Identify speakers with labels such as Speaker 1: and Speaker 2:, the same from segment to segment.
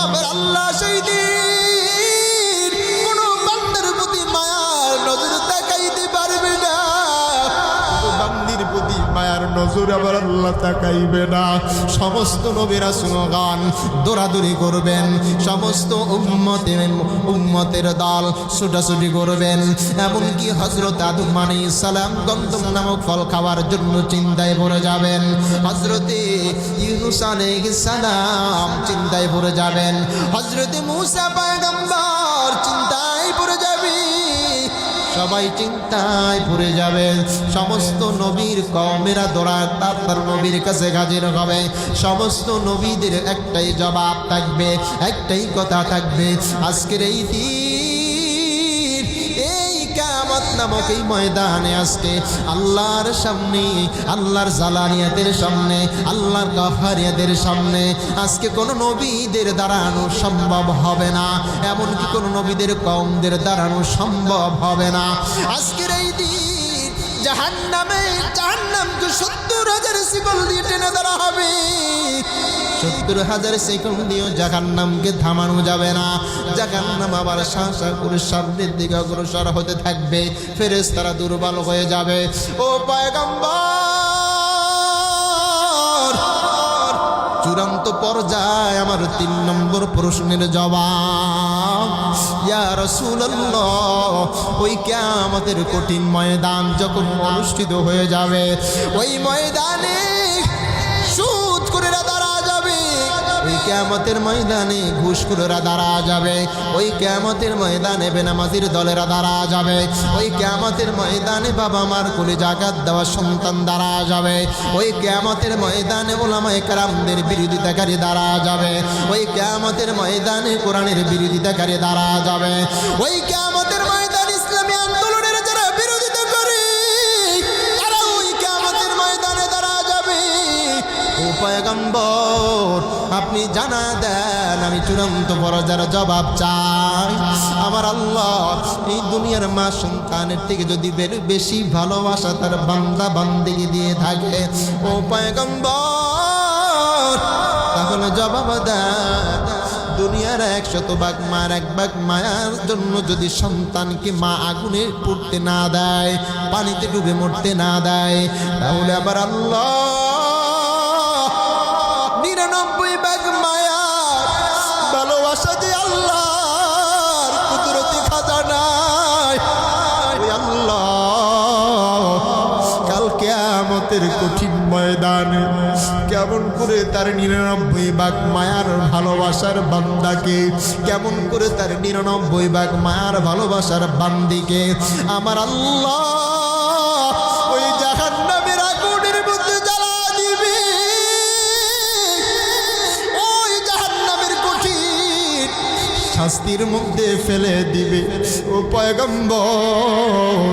Speaker 1: আমার আল্লাহ সেই দিন কোনো বান্দার প্রতি মায়ার নজর তাকাইতে পারবে না, বান্দির প্রতি মায়ার নজর আবার আল্লাহ তাকাইবে না। সমস্ত নবী রাসূলগণ দৌড়াদৌড়ি করবেন, সমস্ত উম্মতের দল ছুটাছুটি করবেন। এমনকি হযরত আদম আলাইহিস সালাম গন্ধম নামক ফল খাওয়ার জন্য চিন্তায় পড়ে যাবেন, হযরতে ইউনূস আলাইহিস সালাম চিন্তায় পড়ে যাবেন, হযরতে মূসা পয়গম্বর চিন্তায় পড়ে যাবে, সবাই চিন্তায় পড়ে যাবে। সমস্ত নবীর কওমেরা তার নবীর কাছে হাজির হবে। সমস্ত নবীদের একটাই জবাব থাকবে, একটাই কথা থাকবে, আজকের এই দিন, এই কিয়ামত নামক এই ময়দানে আজকে আল্লাহর সামনে, আল্লাহর জালালিয়াতের সামনে, আল্লাহর কাহারিয়াতের সামনে আজকে কোনো নবীদের দাঁড়ানো সম্ভব হবে না, এমনকি কোনো নবীদের কওমদের দাঁড়ানো সম্ভব হবে না। আজকের এই দিন জাহান্নামকে 70,000 শিকল দিয়ে টেনে ধরা হবে, 70,000 শিকল দিয়েও জাহান্নামকে থামানো যাবে না। জাহান্নাম আবার শাঁসা করে সামনের দিকে অগ্রসর হতে থাকবে, ফেরেশতারা দুর্বল হয়ে যাবে। ও পয়গম্বর, চূড়ান্ত পর্যায়ে আমার 3 নম্বর প্রশ্নের জবাব, ইয়া রাসূলুল্লাহ, ওই কিয়ামতের কঠিন ময়দান যখন অনুষ্ঠিত হয়ে যাবে, ওই ময়দানে সুদখোরেরা দাঁড়া যাবে, ওই কিয়ামতের ময়দানে ঘুষখোরেরা দাঁড়া যাবে, ওই কিয়ামতের ময়দানে বেনামাজির দলেরা দাঁড়া যাবে, ওই কিয়ামতের ময়দানে বাবা মার কোলে জাকাত দেওয়া সন্তান দাঁড়া যাবে, ওই কিয়ামতের ময়দানে উলামায়ে কেরামদের বিরোধিতাকারী দাঁড়া যাবে, ওই কিয়ামতের ময়দানে কোরআনের বিরোধিতাকারী দাঁড়া যাবে, ওই কিয়ামতের ময়দানে ইসলামী আন্দোলনের যারা বিরোধিতা করে তারা ওই কিয়ামতের ময়দানে দাঁড়া যাবে। ও পয়গম্বর, আপনি জানা দেন, আমি চূড়ান্ত পর্যায়ের জবাব চাই। আমার আল্লাহ এই দুনিয়ার মা সন্তানের থেকে যদি বেশি ভালোবাসা তার বান্দা বান্দিকে দিয়ে থাকে, ও পয়গম্বর, তাহলে জবাব দেন, দুনিয়ার 100 ভাগ মার 1 ভাগ মায়ার জন্য যদি সন্তানকে মা আগুনে পুড়তে না দেয়, পানিতে ডুবে মরতে না দেয়, তাহলে আবার আল্লাহ 99 ভাগ মায়ার ভালোবাসা যে আল্লাহর কুদরতি খাজানায়, ওই আল্লাহ কাল কিয়ামতের কঠিন ময়দানে কেমন করে তার 99 ভাগ মায়ার ভালোবাসার বান্দাকে, কেমন করে তার 99 ভাগ মায়ার ভালোবাসার বান্দিকে আমার আল্লাহ ওই জাহান্নামের আগুনের মধ্যে জ্বালা দিবে, ওই জাহান্নামের কঠিন শাস্তির মধ্যে ফেলে দিবে। ও পয়গম্বর,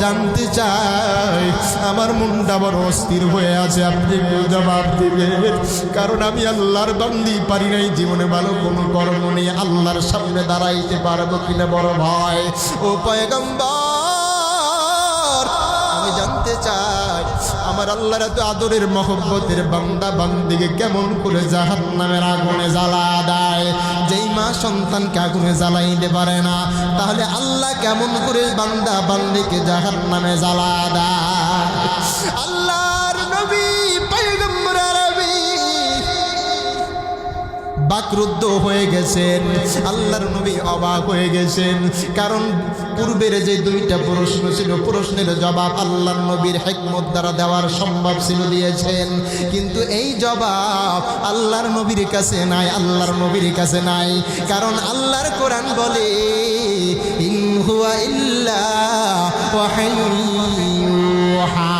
Speaker 1: জানতে চাই, আমার মনটা বড় অস্থির হয়ে আছে, আপনি জবাব দিবেন, কারণ আমি আল্লাহর বান্দি, পারি নাই জীবনে ভালো কোনো কর্ম নিয়ে আল্লাহর সামনে দাঁড়াইতে পারবো কিনা বড় ভয়। ও পয়গম্বর, আমি জানতে চাই, আমার আল্লাহর এত আদরের মহব্বতের বান্দা বান্দিকে কেমন করে জাহান্নামের আগুনে জ্বালা দেয়। যেই মা সন্তানকে আগুনে জ্বালাইতে পারে না, তাহলে আল্লাহ কেমন করে বান্দা বান্দিকে জাহান্নামে জ্বালা দেয়। আল্লাহর নবী পয়গম্বর আরবি বাকরুদ্ধ হয়ে গেছেন, আল্লাহর নবী অবাক হয়ে গেছেন, কারণ পূর্বের যে 2টা প্রশ্ন ছিল, প্রশ্নের জবাব আল্লাহর নবীর হিকমত দ্বারা দেওয়ার সম্ভব ছিল, দিয়েছেন, কিন্তু এই জবাব আল্লাহর নবীর কাছে নাই, আল্লাহর নবীর কাছে নাই, কারণ আল্লাহর কোরআন বলে ইন হুয়া ইল্লা ওয়াহিয়ুন ইউহা।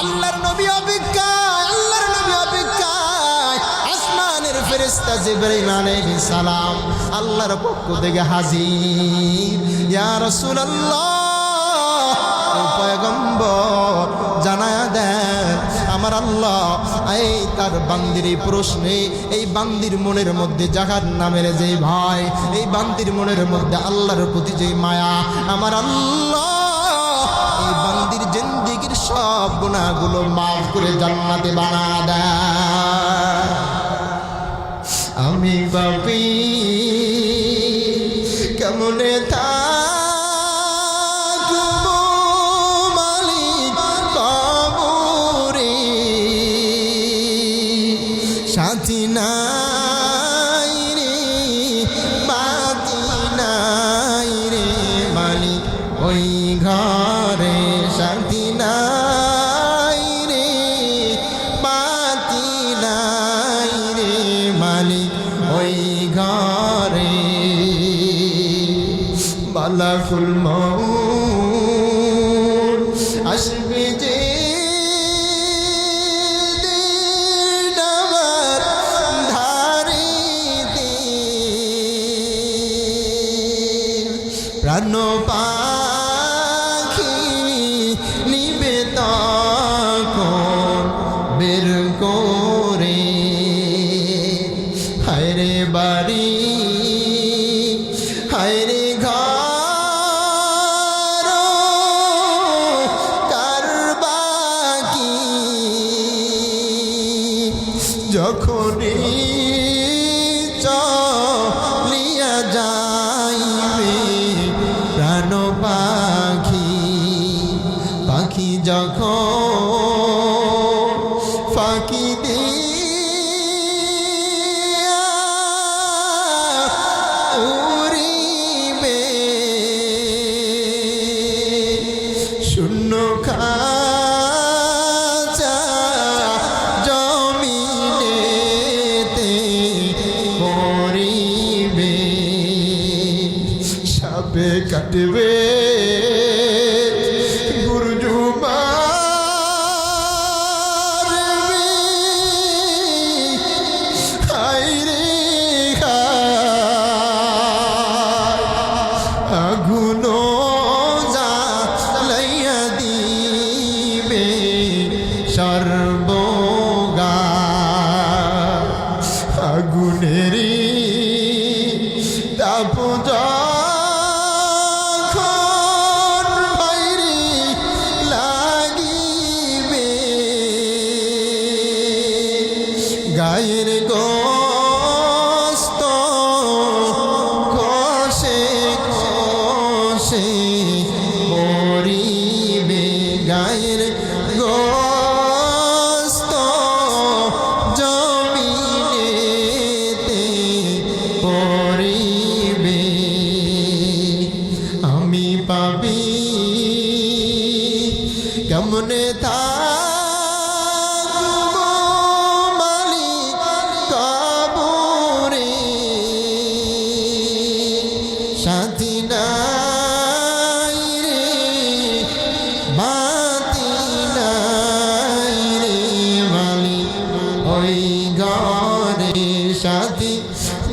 Speaker 1: আল্লাহর নবী অপেক্ষায়, আল্লাহর নবী অপেক্ষায়, আসমানের ফেরেশতা জিবরাইল আলাইহিস সালাম আল্লাহর পক্ষ থেকে হাজির। ইয়া রাসূলুল্লাহ, পয়গম্বর, জানায়া দেন আমার আল্লাহ এই তার বান্দির এই প্রশ্নে, এই বান্দির মনের মধ্যে জাহান্নামের যে ভয়, এই বান্দির মনের মধ্যে আল্লাহর প্রতি যে মায়া, আমার আল্লাহ এই বান্দির জিন্দেগীর সব গুনাহগুলো মাফ করে জান্নাতে বানা দেয়। আমি পাপী কেমনে থাকবো মালিক কবরে, সাথী নাই রে বাতি নাই রে মালিক ওই ঘরে, শান্তি নাই রে বাতি নাই রে মালিক ওই ঘরে। মালাকুল মউত আসবে যে দিন আমার ধারিতে, প্রাণ পাখি নিবে তখন বের করে, হায়রে বাড়ি হায়রে ঘর কার বাকি, যখনই চলিয়া যাইবে প্রাণ পাখি, পাখি যখন ফাঁকি দিয়া উড়িবে, শূন্য খাঁচা জমিনেতে পড়িবে, সাপে কাটবে গুরজু মারবে, হায়রে আগুন জ্বালাইয়া দিবে সর্বগা, আগুনেরই তাপ যখন বাইরে লাগিবে, গায়ের গোস্ত খসে খসে মরিবে, গায়ের গোস্ত জমিনেতে পড়িবে, আমি পাপী কেমনে থাকবো মালিক কবরে, সাথী নাই রে বাতি নাই রে মালিক ওই ঘরে, সাথী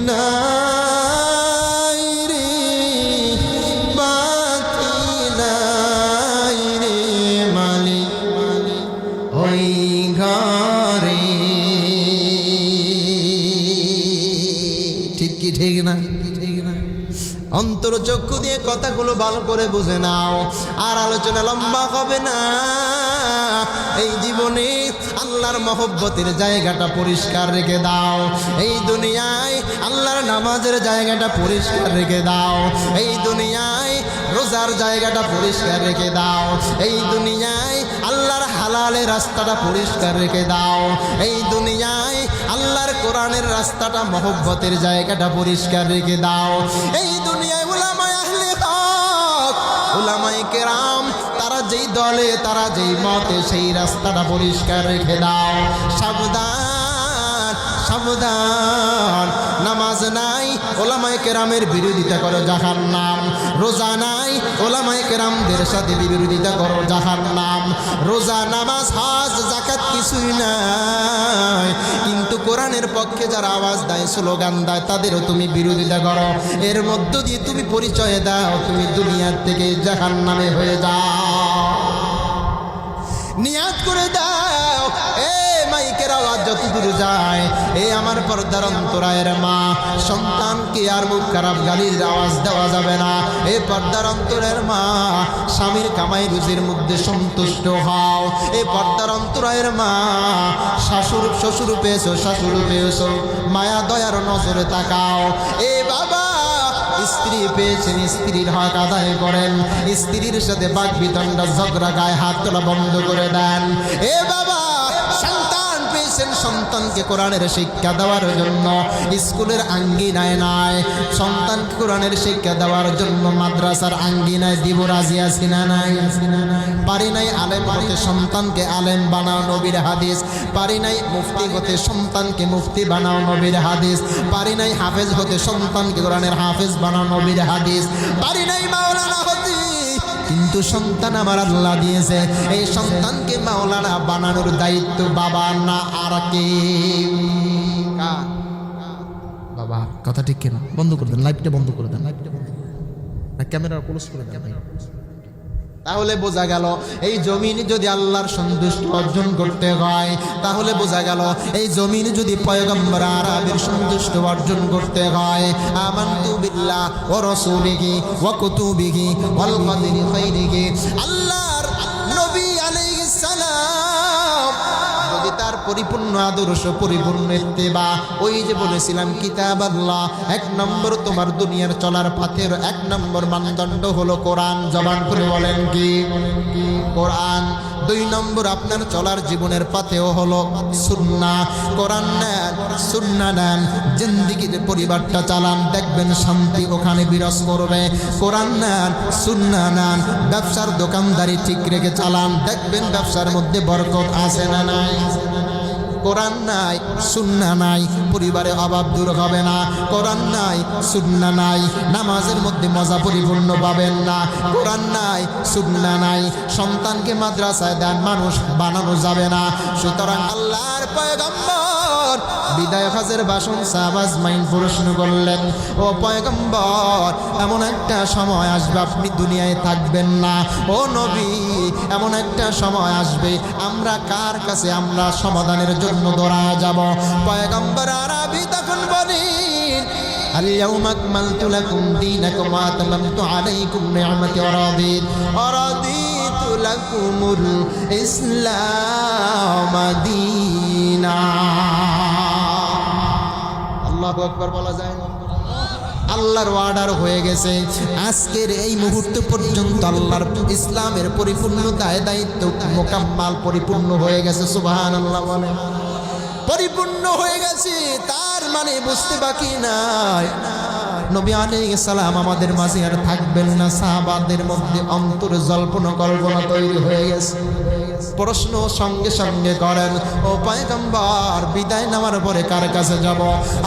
Speaker 1: নাই রে বাতি নাই রে মালিক ওই ঘরে। ঠিক কি ঠিক না? অন্তর চক্ষু দিয়ে কথাগুলো ভালো করে বুঝে নাও, আর আলোচনা লম্বা হবে না। এই জীবনে আল্লাহর মহব্বতের জায়গাটা পরিষ্কার রেখে দাও, এই দুনিয়ায় আল্লাহর নামাজের জায়গাটা পরিষ্কার রেখে দাও, এই দুনিয়ায় রোজার জায়গাটা পরিষ্কার রেখে দাও, এই দুনিয়ায় আল্লাহর হালালের রাস্তাটা পরিষ্কার রেখে দাও, এই দুনিয়ায় আল্লাহর কোরআনের রাস্তাটা মহব্বতের জায়গাটা পরিষ্কার রেখে দাও। এই দুনিয়ায় উলামায়ে আহলে হক, উলামায়ে কেরাম, তারা যেই দলে তারা যেই মতে সেই রাস্তাটা পরিষ্কার রেখে দাও। সাবধান সাবধান, নামাজ নাই ওলামায়ে কেরামের বিরোধিতা করো জাহান্নাম, রোজা নাই ওলামায়ে কেরামদের সাথে বিরোধিতা করো জাহান্নাম, রোজা নামাজ হজ যাকাত কিছুই নাই, কিন্তু কোরআনের পক্ষে যারা আওয়াজ দেয় স্লোগান দেয় তাদেরও তুমি বিরোধিতা করো, এর মধ্য দিয়ে তুমি পরিচয় দাও তুমি দুনিয়ার থেকে জাহান্নামে হয়ে যাও। নিয়াত করে দাও, এ মাইকের আওয়াজ যতদূর যায়, এ আমার পর্দার অন্তরায়ের মা, সন্তানকে আর মুখ খারাপ গালির আওয়াজ দেওয়া যাবে না। এ পর্দার অন্তরের মা, স্বামীর কামাই রুজির মধ্যে সন্তুষ্ট হও। এ পর্দার অন্তরায়ের মা, শ্বশুর পেয়েছো, শাশুড় পেয়েছো, মায়া দয়ার নজরে তাকাও। এ বাবা, স্ত্রী পেয়েছেন, স্ত্রীর হক আদায় করেন। স্ত্রীর সাথে বাকবিতণ্ডা, ঝগড়া, গায়ে হাত তোলা বন্ধ করে দেন। এ বাবা, সন্তান পেয়েছেন, সন্তানকে কোরআনের শিক্ষা দেওয়ার জন্য স্কুলের আঙ্গিনায় নয়, সন্তানকে কোরআনের শিক্ষা দেওয়ার জন্য মাদ্রাসার আঙ্গিনায় দিব। রাজি আছি না নাই? পারি নাই আলেম হতে, সন্তানকে আলেম বানাও, নবীর হাদিস। পারি নাই মুফতি হতে, সন্তানকে মুফতি বানাও, নবীর হাদিস। পারি নাই হাফেজ হতে, সন্তানকে কোরআনের হাফেজ বানাও, নবীর হাদিস। পারি নাই মাওলানা হতে, কিন্তু সন্তান আমার আল্লাহ দিয়েছে। এই সন্তানকে মাওলানা বানানোর দায়িত্ব বাবা না আর কে? বাবা, কথা ঠিক কিনা? বন্ধ করে দেন, লাইভটা বন্ধ করে দেন, লাইভটা বন্ধ করে দেন, ক্যামেরা ক্লোজ করে দেন। তাহলে বোঝা গেল এই জমিন যদি আল্লাহর সন্তুষ্টি অর্জন করতে হয়, তাহলে বোঝা গেল এই জমিন যদি পয়গম্বর আরবির সন্তুষ্টি অর্জন করতে হয়, আমানতু বিল্লাহ ওয়া রাসূলিহি ওয়া কুতুবিহি ওয়াল কদরি খাইরিহি, আল্লাহর নবী আলাইহিস সালাম যদি তার পরিপূর্ণ আদর্শ, পরিপূর্ণ ইত্তেবা, ওই যে বলেছিলাম কিতাব আল্লাহ, এক নম্বর তোমার দুনিয়ার চলার পথের এক নম্বর মানদণ্ড হলো কোরআন। জবান করে বলেন কি? কোরআন। দুই নম্বর আপনার চলার জীবনের পথেও হলো সুন্নাহ। কোরআন নেন, সুন্নাহ নেন, জিন্দেগির পরিবারটা চালান, দেখবেন শান্তি ওখানে বিরাজ করবে। কোরআন নেন, সুন্নাহ নেন, ব্যবসার দোকানদারি ঠিক রেখে চালান, দেখবেন ব্যবসার মধ্যে বরকত আছে না নাই? কোরআন নাই, সুন্নাহ নাই, পরিবারে অভাব দূর হবে না। কোরআন নাই, সুন্নাহ নাই, নামাজের মধ্যে মজা পরিপূর্ণ পাবেন না। কোরআন নাই, সুন্নাহ নাই, সন্তানকে মাদ্রাসায় দেন, মানুষ বানানো যাবে না। সুতরাং আল্লাহর পয়গম্বর বিদায় হজের ভাষণ সাহাবাজ মাইন প্রশ্ন করলেন, ও পয়গম্বর, এমন একটা সময় আসবে আপনি দুনিয়ায় থাকবেন না। ও নবী, এমন একটা সময় আসবে আমরা কার কাছে আমরা সমাধানের জন্য দৌড়া যাব? পয়গম্বর আরবি তখন বলেন, اليوم أكملت لكم دينكم وأتممت عليكم نعمتي ورضيت لكم الإسلام دينا। আল্লাহু আকবার বলা যায় না? আল্লাহর অর্ডার হয়ে গেছে। আজকের এই মুহূর্ত পর্যন্ত আল্লাহর ইসলামের পরিপূর্ণ দায়িত্ব মোকাম্মাল, পরিপূর্ণ হয়ে গেছে। সুবহানাল্লাহ বলেন। পরিপূর্ণ হয়ে গেছে, তার মানে বুঝতে বাকি নাই নবী আলাইহিস সালাম আমাদের মাঝে আর থাকবেন না। সাহাবাদের মধ্যে অন্তরে জল্পনা কল্পনা তৈরি হয়ে গেছে। প্রশ্ন সঙ্গে সঙ্গে করেন, ও পয়গম্বর, বিদায় নেওয়ার পরে কার কাছে যাব?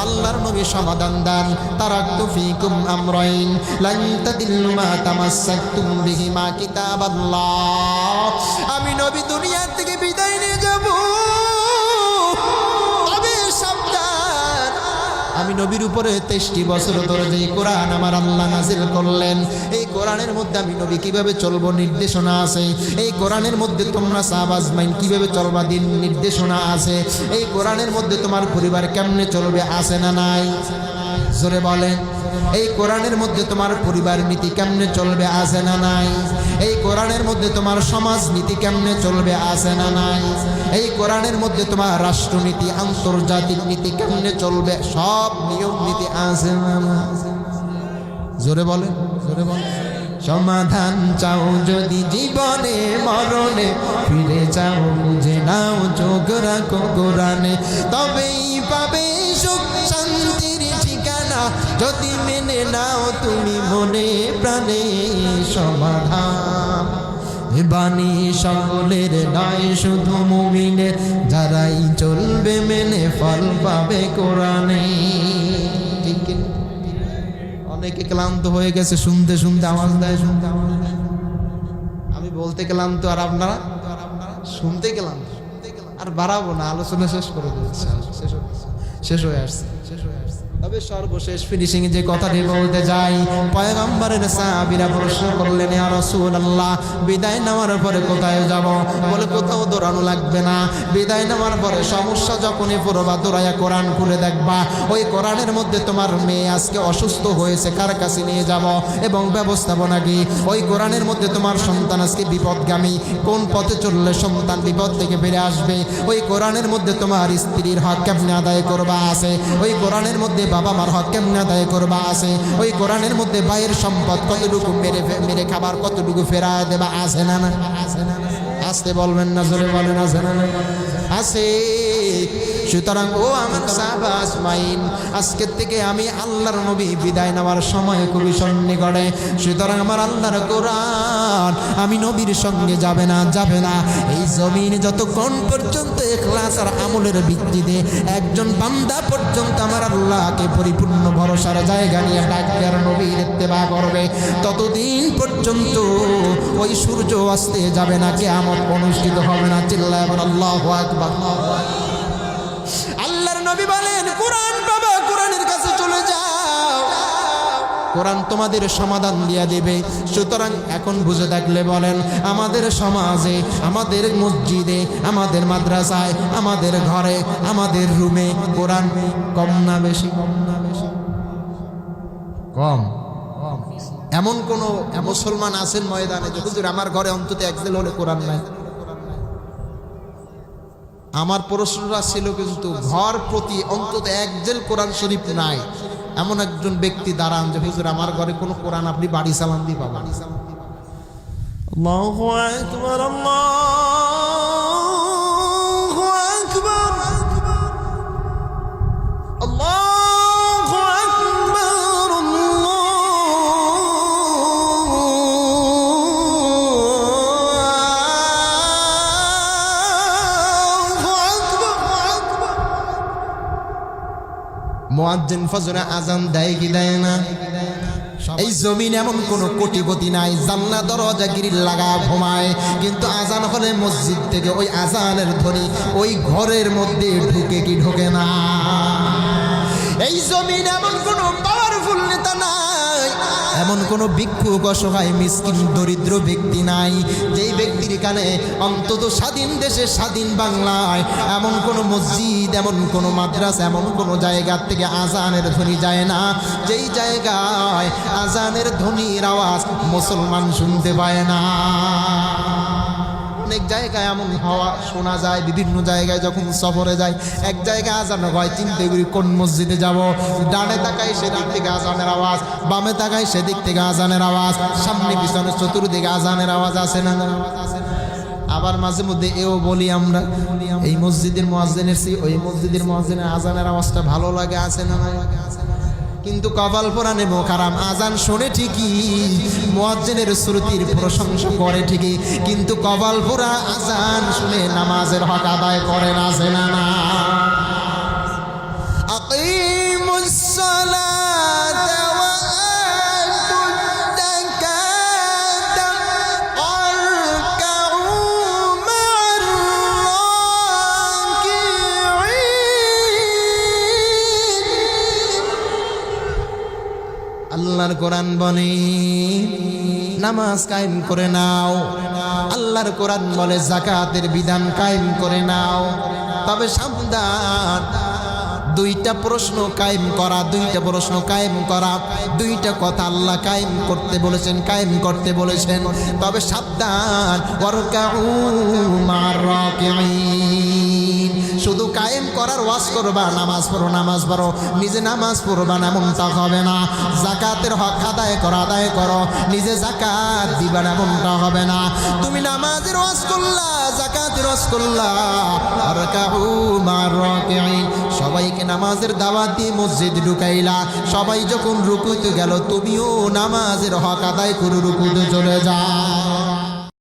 Speaker 1: আল্লাহর নবী সমাধান দেন, তারাকতু ফীকুম আমরাইন লান তাদিল্লু মা তামাসসাকতুম বিহিমা কিতাবাল্লাহ। আমি নবী দুনিয়ার থেকে বিদায় নিয়ে যাব, তবে সাবধান, আমি নবীর উপরে 23টি বছর ধরে যে কোরআন আমার আল্লাহ নাজিল করলেন, এই কোরআনের মধ্যে আমি নবী কিভাবে চলবো নির্দেশনা আছে। এই কোরআনের মধ্যে তোমরা সাহাবাজ মাইন কিভাবে চলবা দিন নির্দেশনা আছে। এই কোরআনের মধ্যে তোমার পরিবার কেমনে চলবে আছে না নাই? জোরে বলেন। এই কোরআনের মধ্যে তোমার পরিবার নীতি কেমনে চলবে আছে না নাই? এই কোরআনের মধ্যে তোমার সমাজ নীতি কেমনে চলবে আছে না নাই? এই কোরআনের মধ্যে তোমার রাষ্ট্রনীতি, আন্তর্জাতিক নীতি কেমনে চলবে, সব নিয়ম নীতি আছে না নাই? জোরে বলেন, জোরে বলেন। সমাধান চাও যদি জীবনে মরণে, ফিরে যাও বুঝে নাও, চোখ রাখো কোরআনে, তবেই পাবে সুখ শান্তির ঠিকানা। যদি মেনে নাও তুমি মনে প্রাণে সমাধান, বাণী সকলের নয় শুধু মুমিনের, যারাই চলবে মেনে ফল পাবে কোরআনে। ঠিক কি? অনেকে ক্লান্ত হয়ে গেছে শুনতে শুনতে, আওয়াজ দেয় শুনতে, আওয়াজ দেয়। আমি বলতে ক্লান্ত আর আপনারা শুনতে ক্লান্ত। আর বাড়াবো না, আলোচনা শেষ করে দিয়েছে, শেষ হয়ে আসছে। তবে সর্বশেষ ফিনিশিং যে কথাটি বলতে যাই, পয়গম্বরের সাহাবীরা প্রশ্ন করলেন, ইয়া রাসূলুল্লাহ, বিদায় নেওয়ার পরে কোথায় যাব? বলে, কোথাও দৌড়ানো লাগবে না। বিদায় নেওয়ার পরে সমস্যা যখনই পড়বা, দৌড়াইয়া কোরআন খুলে দেখবা, ওই কোরআনের মধ্যে তোমার মেয়ে আজকে অসুস্থ হয়েছে, কার কাছে নিয়ে যাব এবং ব্যবস্থাপনা কি। ওই কোরআনের মধ্যে তোমার সন্তান আজকে বিপদগামী, কোন পথে চললে সন্তান বিপদ থেকে বেরিয়ে আসবে। ওই কোরআনের মধ্যে তোমার স্ত্রীর হক কেমনে আদায় করবা আছে। ওই কোরআনের মধ্যে
Speaker 2: বাবা মার হক কেমনে আদায় করবা আছে, ওই কোরআনের মধ্যে ভাইয়ের সম্পদ কতটুকু মেরে খাবার কতটুকু ফেরায় দেবা আছে না না? আসতে বলবেন না, জোরে বলেন আছে না? আছে। সুতরাং ও আমার সাহাবা আজমাইন, আজকের থেকে আমি আল্লাহর নবী বিদায় নেওয়ার সময় খুবই সন্নিকটে। সুতরাং আমার আল্লাহর কোরআন আমি নবীর সঙ্গে যাবে না। এই জমিন যতক্ষণ পর্যন্ত ইখলাস আর আমলের ভিত্তিতে একজন বান্দা পর্যন্ত আমার আল্লাহকে পরিপূর্ণ ভরসার জায়গা নিয়ে ডাকবে আর নবীর ইত্তেবা করবে, ততদিন পর্যন্ত ওই সূর্য অস্তে যাবে না, কিয়ামত অনুষ্ঠিত হবে না। চিল্লায় বলেন আল্লাহু আকবার। আল্লাহর নবী বলেন, কোরআন বাবা, কোরআনের কাছে চলে যাও, কোরআন তোমাদের সমাধান দিয়া দেবে। সুতরাং এখন বুঝে থাকলে বলেন, আমাদের সমাজে, আমাদের মসজিদে, আমাদের মাদ্রাসায়, আমাদের ঘরে, আমাদের রুমে কোরআন কম না বেশি? কম। এমন কোন মুসলমান আছেন ময়দানে যে হুজুর আমার ঘরে অন্তত একজেল হলে কোরআন নাই? আমার প্রশ্নটা ছিল কিন্তু ঘর প্রতি অন্তত একজেল কোরআন শরীফ নাই এমন একজন ব্যক্তি দাঁড়ান যে হুজুর আমার ঘরে কোনো কোরআন আপনি বাড়ি সালাম দিয়ে পাবেন। আল্লাহু আকবার, আল্লাহু আকবার, আল্লাহু আকবার, মুয়াজ্জিন ফজরে আজান দেয় কি দেয় না? এই জমিন এমন কোন কোটিপতি নাই জান্নাত দরজা গ্রিল লাগা ঘুমায়, কিন্তু আজান হলে মসজিদ থেকে ওই আজানের ধ্বনি ওই ঘরের মধ্যে ঢুকে কি ঢোকে না? এই জমিন এমন কোন পাওয়ারফুল নেতা নাই, এমন কোন ভিক্ষুক অসহায় মিসকিন দরিদ্র ব্যক্তি নাই যেই ব্যক্তির কানে অন্তত স্বাধীন দেশে স্বাধীন বাংলায় এমন কোন মসজিদ, এমন কোন মাদ্রাসা, এমন কোন জায়গা থেকে আজানের ধ্বনি যায় না যেই জায়গায় আজানের ধ্বনির আওয়াজ মুসলমান শুনতে পায় না। অনেক জায়গায় এমন হওয়া শোনা যায়, বিভিন্ন জায়গায় যখন সফরে যায় এক জায়গায় আজান হয়, চিন্তা করি কোন মসজিদে যাব, ডানে তাকাই সেদিক থেকে আজানের আওয়াজ, বামে তাকাই সেদিক থেকে আজানের আওয়াজ, সামনে পিছনে চতুর্দিকে আজানের আওয়াজ আছে না? আবার মাঝে মধ্যে এও বলি আমরা, এই মসজিদের মুয়াজ্জিনের চেয়ে ওই মসজিদের মুয়াজ্জিনের আজানের আওয়াজটা ভালো লাগে, আছে না? কিন্তু কপাল পোড়ানে মোকারাম আজান শোনে ঠিকই, মুয়াজ্জিনের শ্রুতির প্রশংসা করে ঠিকই, কিন্তু কপাল পোড়া আজান শুনে নামাজের হক আদায় করে না, আছে না? আকিমুস সালাতা ওয়া আতুদ যাকাতা ওয়ারকাউ মা'আর রাকিঈন। আল্লাহর কোরআন বলে নামাজ কায়েম করে নাও, আল্লাহর কোরআন বলে যাকাতের বিধান কায়েম করে নাও, তবে সাবধান, দুইটা প্রশ্ন কায়েম করা, দুইটা কথা আল্লাহ কায়েম করতে বলেছেন, তবে সাবধান, ওয়ারকাউ মা'আর রাকিঈন। শুধু কায়েম করার ওয়াজ করবা, নামাজ পড়ো, নিজে নামাজ পড়বা না এমনটা হবে না। যাকাতের হক আদায় করো, নিজে যাকাত দিবা না এমনটা হবে না। তুমি নামাজের ওয়াজ করলা, যাকাতের ওয়াজ করলা, ওয়ারকাউ মা'আর রাকিঈন, সবাইকে নামাজের দাওয়াত দিয়ে মসজিদ ঢুকাইলা, সবাই যখন রুকুতে গেল তুমিও নামাজের হক আদায় করে রুকুতে চলে যাও।